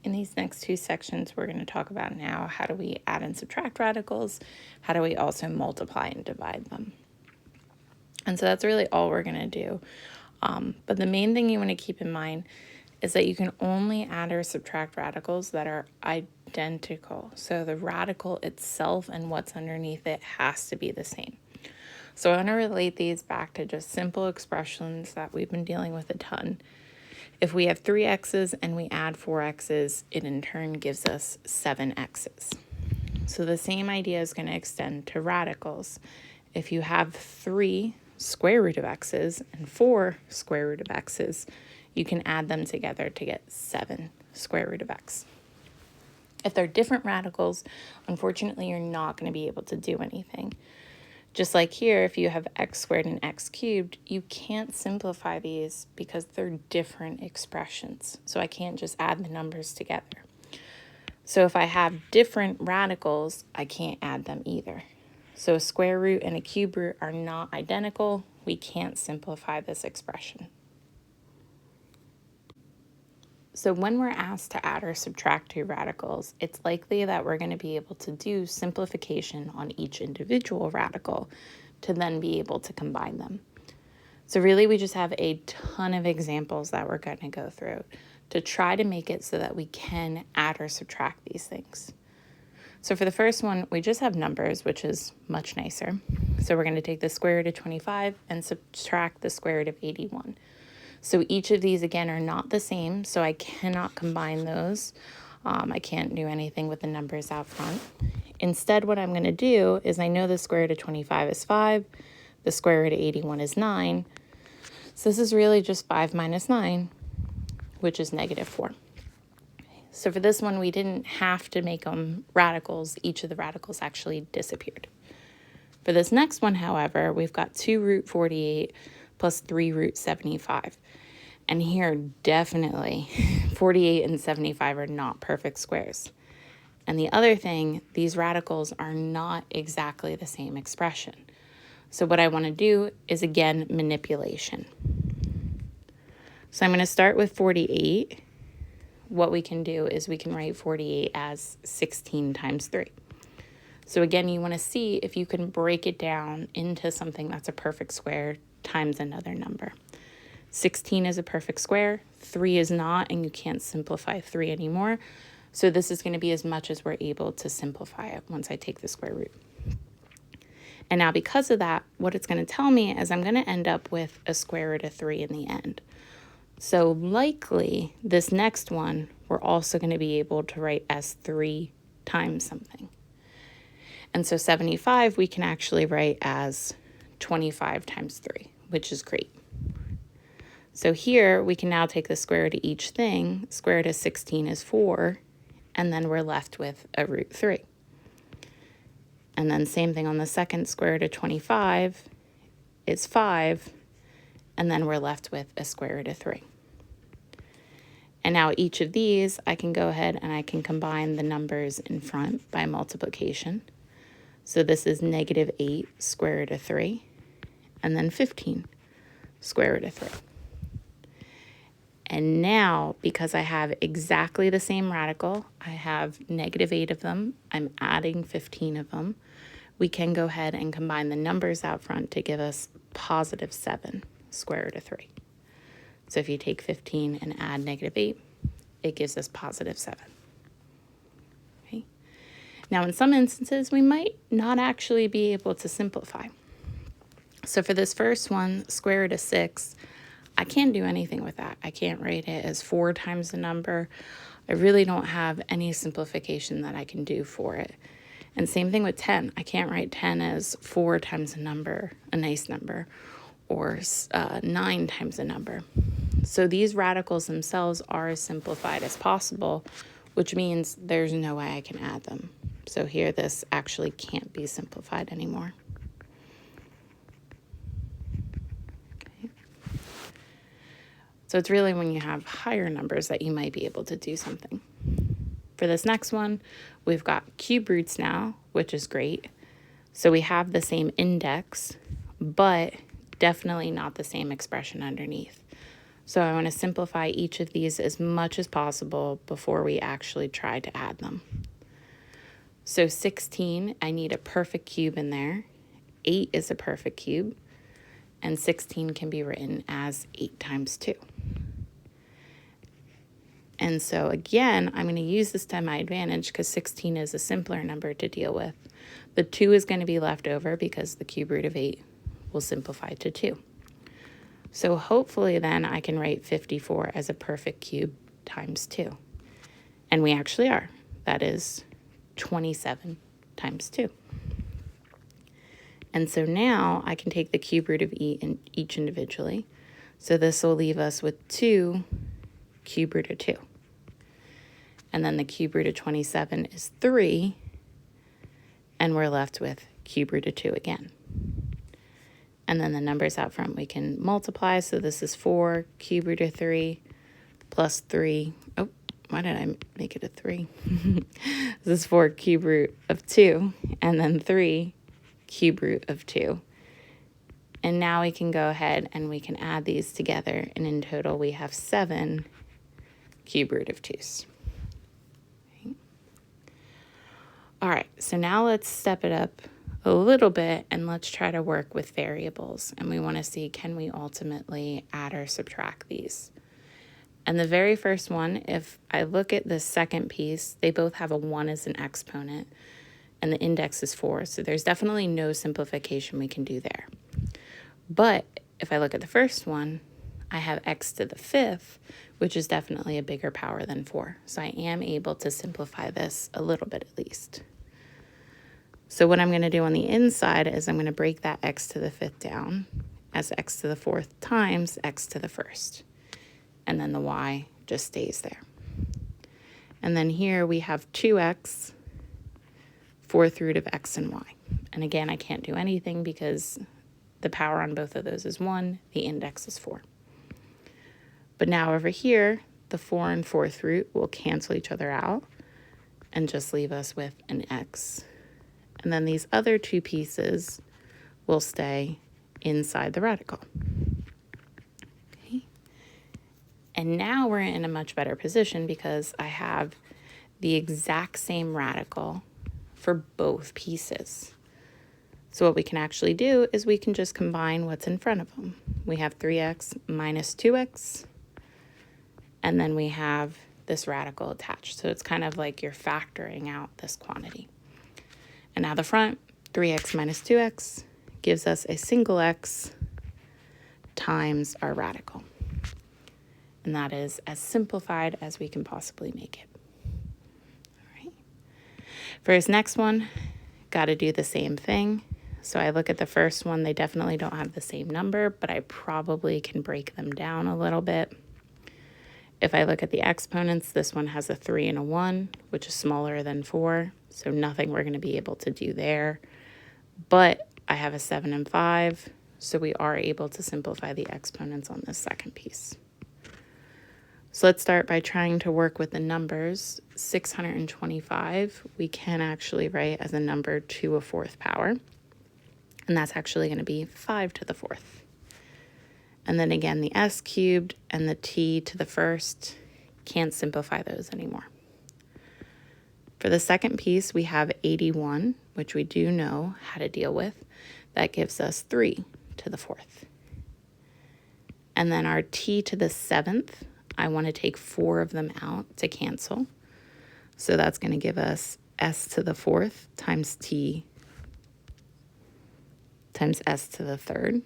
In these next two sections, we're going to talk about now how do we add and subtract radicals, how do we also multiply and divide them. And so that's really all we're going to do. But the main thing you want to keep in mind is that you can only add or subtract radicals that are identical. So the radical itself and what's underneath it has to be the same. So I want to relate these back to just simple expressions that we've been dealing with a ton. If we have 3 x's and we add 4 x's, it in turn gives us 7 x's. So the same idea is going to extend to radicals. If you have 3 square root of x's and 4 square root of x's, you can add them together to get 7 square root of x. If they're different radicals, unfortunately, you're not going to be able to do anything. Just like here, if you have x squared and x cubed, you can't simplify these because they're different expressions. So I can't just add the numbers together. So if I have different radicals, I can't add them either. So a square root and a cube root are not identical. We can't simplify this expression. So when we're asked to add or subtract 2 radicals, it's likely that we're going to be able to do simplification on each individual radical to then be able to combine them. So really we just have a ton of examples that we're going to go through to try to make it so that we can add or subtract these things. So for the first one, we just have numbers, which is much nicer. So we're going to take the square root of 25 and subtract the square root of 81. So each of these, again, are not the same, so I cannot combine those. I can't do anything with the numbers out front. Instead, what I'm going to do is I know the square root of 25 is 5, the square root of 81 is 9. So this is really just 5 minus 9, which is negative 4. So for this one, we didn't have to make them radicals. Each of the radicals actually disappeared. For this next one, however, we've got 2 root 48 plus 3 root 75. And here, definitely, 48 and 75 are not perfect squares. And the other thing, these radicals are not exactly the same expression. So what I want to do is, again, manipulation. So I'm going to start with 48. What we can do is we can write 48 as 16 times 3. So again, you want to see if you can break it down into something that's a perfect square times another number. 16 is a perfect square, 3 is not, and you can't simplify 3 anymore. So this is going to be as much as we're able to simplify it once I take the square root. And now because of that, what it's going to tell me is I'm going to end up with a square root of 3 in the end. So likely this next one, we're also going to be able to write as 3 times something. And so 75 we can actually write as 25 times 3, which is great. So here we can now take the square root of each thing. Square root of 16 is 4, and then we're left with a root 3. And then same thing on the second, square root of 25 is 5, and then we're left with a square root of 3. And now each of these, I can go ahead and I can combine the numbers in front by multiplication. So this is negative 8 square root of 3, and then 15 square root of 3. And now, because I have exactly the same radical, I have negative 8 of them, I'm adding 15 of them, we can go ahead and combine the numbers out front to give us positive 7 square root of 3. So if you take 15 and add negative 8, it gives us positive 7. Okay. Now, in some instances, we might not actually be able to simplify. So for this first one, square root of 6, I can't do anything with that. I can't write it as 4 times the number. I really don't have any simplification that I can do for it. And same thing with 10. I can't write 10 as 4 times a number, a nice number, or 9 times a number. So these radicals themselves are as simplified as possible, which means there's no way I can add them. So here this actually can't be simplified anymore. So it's really when you have higher numbers that you might be able to do something. For this next one, we've got cube roots now, which is great. So we have the same index, but definitely not the same expression underneath. So I want to simplify each of these as much as possible before we actually try to add them. So 16, I need a perfect cube in there. 8 is a perfect cube, and 16 can be written as 8 times 2. And so again, I'm going to use this to my advantage because 16 is a simpler number to deal with. The 2 is going to be left over because the cube root of 8 will simplify to 2. So hopefully then I can write 54 as a perfect cube times 2. And we actually are. That is 27 times 2. And so now I can take the cube root of each individually. So this will leave us with 2 cube root of 2. And then the cube root of 27 is 3. And we're left with cube root of 2 again. And then the numbers out front we can multiply. So this is 4 cube root of 3 plus 3. Oh, why did I make it a 3? This is 4 cube root of 2 and then 3 cube root of 2. And now we can go ahead and we can add these together. And in total we have 7 cube root of 2's. Okay. All right, so now let's step it up a little bit and let's try to work with variables. And we want to see, can we ultimately add or subtract these? And the very first one, if I look at the second piece, they both have a 1 as an exponent and the index is 4. So there's definitely no simplification we can do there. But if I look at the first one, I have x to the 5th, which is definitely a bigger power than 4. So I am able to simplify this a little bit at least. So what I'm going to do on the inside is I'm going to break that x to the 5th down as x to the 4th times x to the 1st. And then the y just stays there. And then here we have 2x, 4th root of x and y. And again, I can't do anything because the power on both of those is 1, the index is 4. But now over here, the 4 and 4th root will cancel each other out and just leave us with an x. And then these other two pieces will stay inside the radical. Okay. And now we're in a much better position because I have the exact same radical for both pieces. So what we can actually do is we can just combine what's in front of them. We have 3x minus 2x, and then we have this radical attached. So it's kind of like you're factoring out this quantity. And now the front, 3x minus 2x, gives us a single x times our radical. And that is as simplified as we can possibly make it. All right. For this next one, got to do the same thing. So I look at the first one, they definitely don't have the same number, but I probably can break them down a little bit. If I look at the exponents, this one has a 3 and a 1, which is smaller than 4, so nothing we're going to be able to do there. But I have a 7 and 5, so we are able to simplify the exponents on this second piece. So let's start by trying to work with the numbers. 625, we can actually write as a number to a 4th power. And that's actually going to be 5 to the 4th. And then again, the s cubed and the t to the 1st, can't simplify those anymore. For the second piece, we have 81, which we do know how to deal with. That gives us 3 to the 4th. And then our t to the 7th, I want to take 4 of them out to cancel. So that's going to give us s to the 4th times t times s to the 3rd.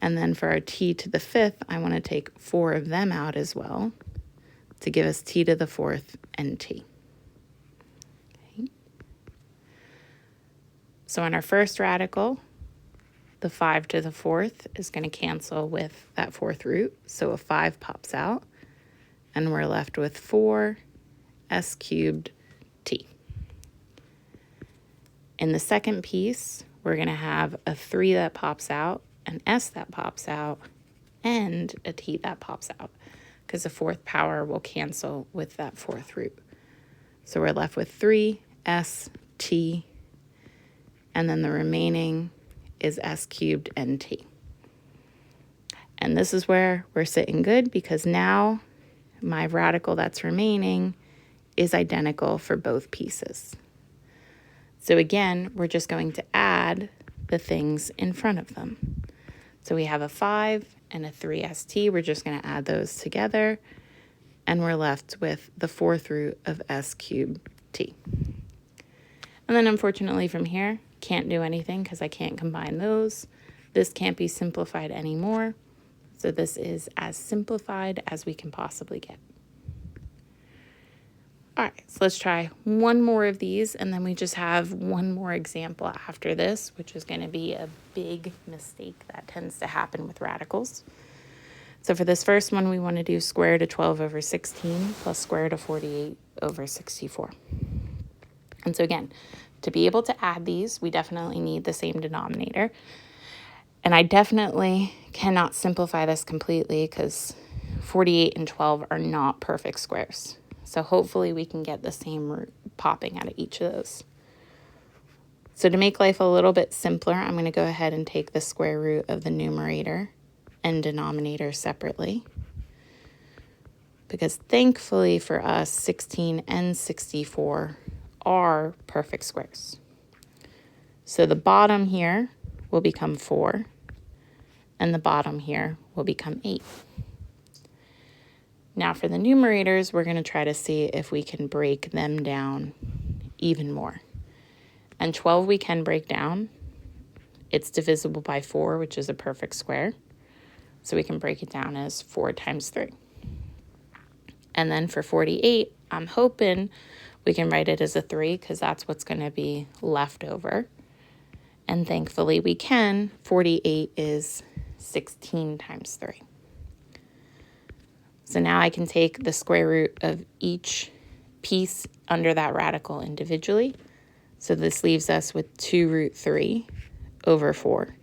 And then for our t to the 5th, I want to take 4 of them out as well to give us t to the 4th and t. Okay. So in our first radical, the 5 to the 4th is going to cancel with that 4th root. So a 5 pops out, and we're left with 4 s cubed t. In the second piece, we're going to have a 3 that pops out, an s that pops out, and a t that pops out, because the 4th power will cancel with that 4th root. So we're left with 3 s t, and then the remaining is s cubed and t. And this is where we're sitting good because now my radical that's remaining is identical for both pieces. So again, we're just going to add the things in front of them. So we have a 5 and a 3st. We're just going to add those together, and we're left with the 4th root of s cubed t. And then unfortunately from here, can't do anything because I can't combine those. This can't be simplified anymore. So this is as simplified as we can possibly get. All right, so let's try one more of these, and then we just have one more example after this, which is going to be a big mistake that tends to happen with radicals. So for this first one, we want to do square root of 12 over 16 plus square root of 48 over 64. And so again, to be able to add these, we definitely need the same denominator. And I definitely cannot simplify this completely because 48 and 12 are not perfect squares. So hopefully we can get the same root popping out of each of those. So to make life a little bit simpler, I'm going to go ahead and take the square root of the numerator and denominator separately. Because thankfully for us, 16 and 64 are perfect squares. So the bottom here will become 4, and the bottom here will become 8. Now for the numerators, we're going to try to see if we can break them down even more. And 12 we can break down. It's divisible by 4, which is a perfect square. So we can break it down as 4 times 3. And then for 48, I'm hoping we can write it as a 3 because that's what's going to be left over. And thankfully we can. 48 is 16 times 3. So now I can take the square root of each piece under that radical individually. So this leaves us with 2 root 3 over 4.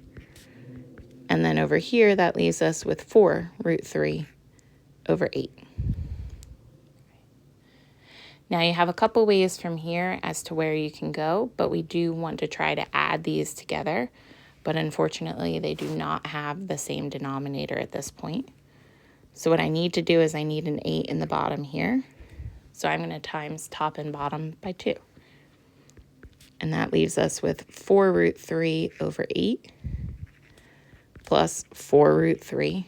And then over here, that leaves us with 4 root 3 over 8. Now you have a couple ways from here as to where you can go, but we do want to try to add these together. But unfortunately, they do not have the same denominator at this point. So what I need to do is I need an 8 in the bottom here. So I'm going to times top and bottom by 2. And that leaves us with 4 root 3 over 8 plus 4 root 3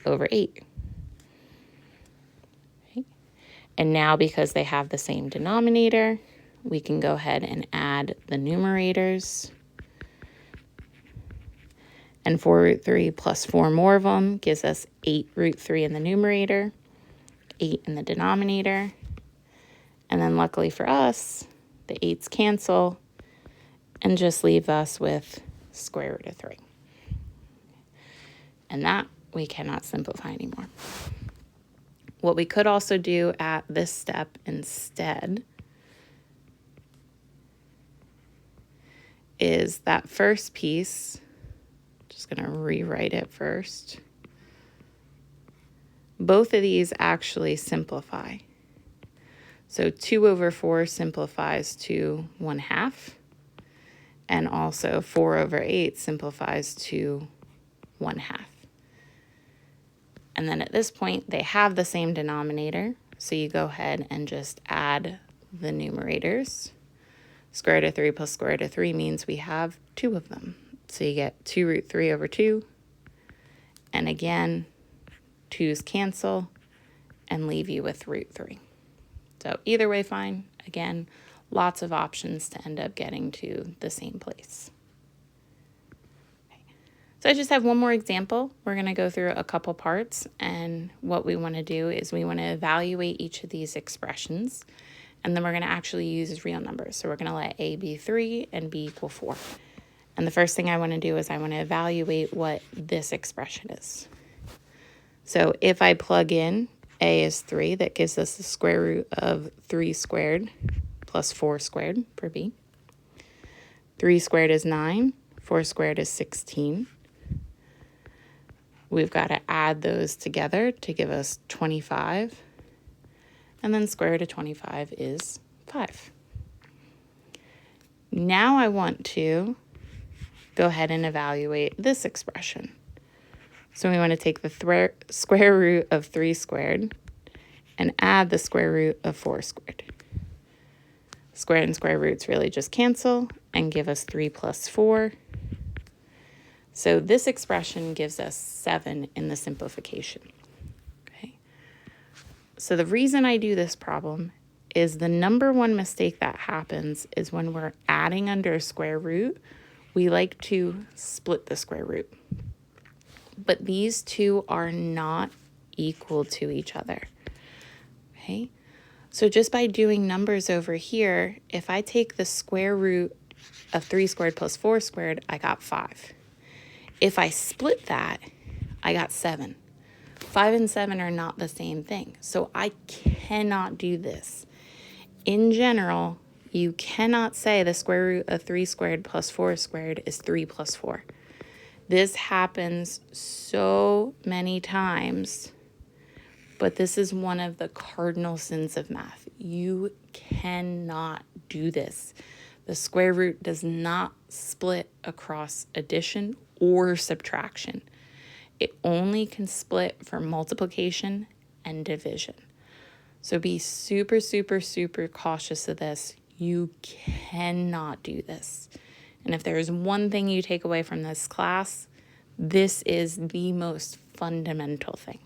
over 8. Okay. And now because they have the same denominator, we can go ahead and add the numerators. And 4 root 3 plus 4 more of them gives us 8 root 3 in the numerator, 8 in the denominator. And then luckily for us, the 8's cancel and just leave us with square root of 3. And that we cannot simplify anymore. What we could also do at this step instead is that first piece. Just going to rewrite it first. Both of these actually simplify. So 2 over 4 simplifies to 1/2. And also 4 over 8 simplifies to 1/2. And then at this point, they have the same denominator. So you go ahead and just add the numerators. Square root of 3 plus square root of 3 means we have 2 of them. So you get 2 root 3 over 2. And again, 2's cancel and leave you with root 3. So either way, fine. Again, lots of options to end up getting to the same place. Okay. So I just have one more example. We're going to go through a couple parts. And what we want to do is we want to evaluate each of these expressions. And then we're going to actually use real numbers. So we're going to let a be 3 and b equal 4. And the first thing I want to do is I want to evaluate what this expression is. So if I plug in a is 3, that gives us the square root of 3 squared plus 4 squared for b. 3 squared is 9, 4 squared is 16. We've got to add those together to give us 25. And then square root of 25 is 5. Now I want to go ahead and evaluate this expression. So we want to take the square root of 3 squared and add the square root of 4 squared. Square and square roots really just cancel and give us 3 plus 4. So this expression gives us 7 in the simplification. Okay. So the reason I do this problem is the number one mistake that happens is when we're adding under a square root, we like to split the square root. But these two are not equal to each other. Okay. So just by doing numbers over here, if I take the square root of 3 squared plus 4 squared, I got 5. If I split that, I got 7. 5 and 7 are not the same thing, so I cannot do this. In general, you cannot say the square root of 3 squared plus 4 squared is 3 plus 4. This happens so many times, but this is one of the cardinal sins of math. You cannot do this. The square root does not split across addition or subtraction. It only can split for multiplication and division. So be super, super, super cautious of this. You cannot do this. And if there is one thing you take away from this class, this is the most fundamental thing.